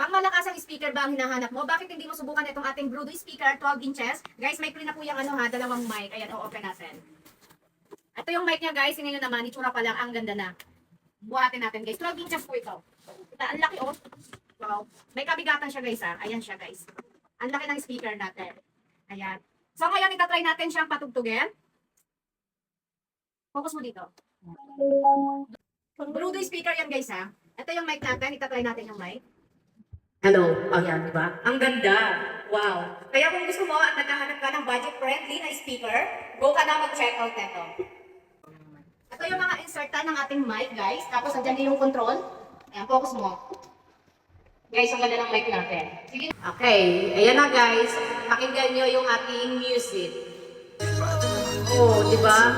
Pang malakasang speaker ba ang hinahanap mo? Bakit hindi mo subukan itong ating Bluetooth speaker, 12 inches? Guys, may na po yung ano ha, dalawang mic. Ayan, o-open natin. Ito yung mic niya guys, tingnan nyo naman, itsura pa lang, ang ganda na. Buhatin natin guys, 12 inches po ito. Ang laki oh. Wow. May kabigatan siya guys ha. Ayan siya guys. Ang laki ng speaker natin. Ayan. So ngayon, itatry natin siyang patugtugin. Focus mo dito. Bluetooth speaker yan guys ha. Ito yung mic natin, itatry natin yung mic. Hello. Oh, yan, di ba? Ang ganda. Wow. Kaya kung gusto mo at naghahanap ka ng budget-friendly na speaker, go ka na mag-check out nito. Ito yung mga insertan ng ating mic, guys. Tapos, andyan din yung control. Ayan, focus mo. Guys, ang ganda ng mic natin. Sige. Okay. Ayan na, guys. Pakinggan nyo yung ating music. Oh, di ba?